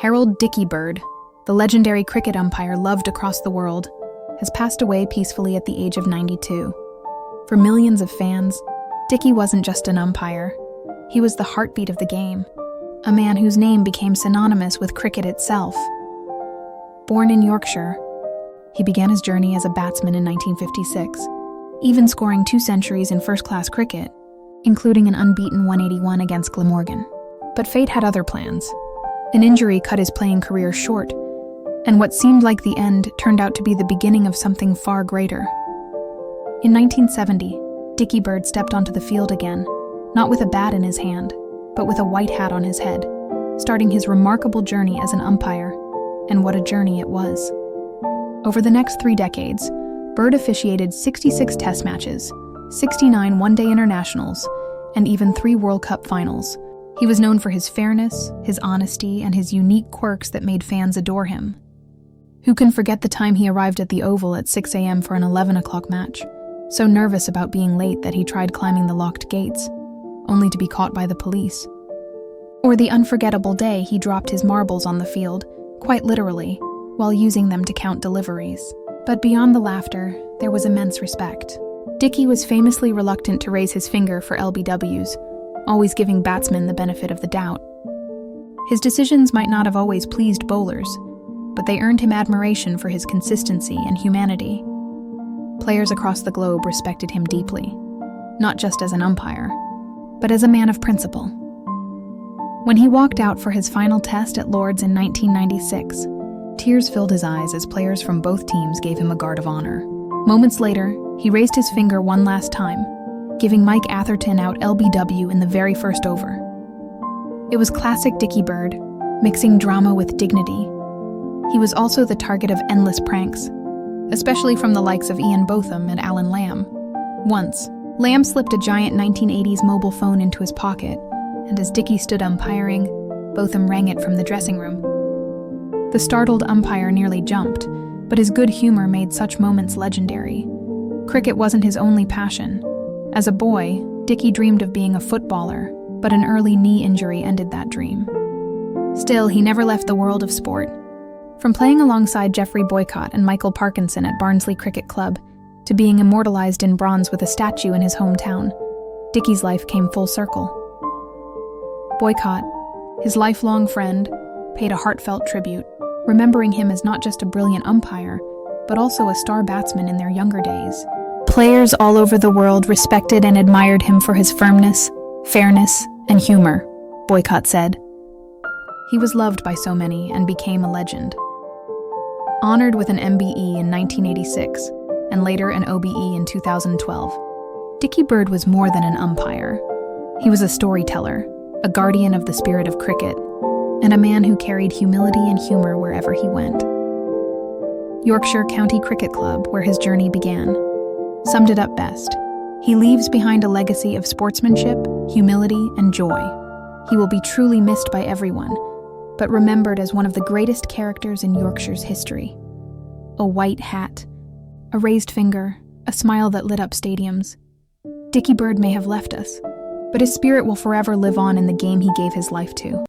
Harold Dickie Bird, the legendary cricket umpire loved across the world, has passed away peacefully at the age of 92. For millions of fans, Dickie wasn't just an umpire. He was the heartbeat of the game, a man whose name became synonymous with cricket itself. Born in Yorkshire, he began his journey as a batsman in 1956, even scoring 2 centuries in first-class cricket, including an unbeaten 181 against Glamorgan. But fate had other plans. An injury cut his playing career short, and what seemed like the end turned out to be the beginning of something far greater. In 1970, Dickie Bird stepped onto the field again, not with a bat in his hand, but with a white hat on his head, starting his remarkable journey as an umpire, and what a journey it was. Over the next 3 decades, Bird officiated 66 test matches, 69 one-day internationals, and even 3 World Cup finals. He was known for his fairness, his honesty, and his unique quirks that made fans adore him. Who can forget the time he arrived at the Oval at 6 a.m. for an 11 o'clock match, so nervous about being late that he tried climbing the locked gates, only to be caught by the police? Or the unforgettable day he dropped his marbles on the field, quite literally, while using them to count deliveries. But beyond the laughter, there was immense respect. Dickie was famously reluctant to raise his finger for LBWs, always giving batsmen the benefit of the doubt. His decisions might not have always pleased bowlers, but they earned him admiration for his consistency and humanity. Players across the globe respected him deeply, not just as an umpire, but as a man of principle. When he walked out for his final test at Lord's in 1996, tears filled his eyes as players from both teams gave him a guard of honor. Moments later, he raised his finger one last time, giving Mike Atherton out LBW in the very first over. It was classic Dickie Bird, mixing drama with dignity. He was also the target of endless pranks, especially from the likes of Ian Botham and Alan Lamb. Once, Lamb slipped a giant 1980s mobile phone into his pocket, and as Dickie stood umpiring, Botham rang it from the dressing room. The startled umpire nearly jumped, but his good humor made such moments legendary. Cricket wasn't his only passion. As a boy, Dickie dreamed of being a footballer, but an early knee injury ended that dream. Still, he never left the world of sport. From playing alongside Geoffrey Boycott and Michael Parkinson at Barnsley Cricket Club, to being immortalized in bronze with a statue in his hometown, Dickie's life came full circle. Boycott, his lifelong friend, paid a heartfelt tribute, remembering him as not just a brilliant umpire, but also a star batsman in their younger days. Players all over the world respected and admired him for his firmness, fairness, and humor, Boycott said. He was loved by so many and became a legend. Honored with an MBE in 1986, and later an OBE in 2012, Dickie Bird was more than an umpire. He was a storyteller, a guardian of the spirit of cricket, and a man who carried humility and humor wherever he went. Yorkshire County Cricket Club, where his journey began, summed it up best. He leaves behind a legacy of sportsmanship, humility, and joy. He will be truly missed by everyone, but remembered as one of the greatest characters in Yorkshire's history. A white hat, a raised finger, a smile that lit up stadiums. Dickie Bird may have left us, but his spirit will forever live on in the game he gave his life to.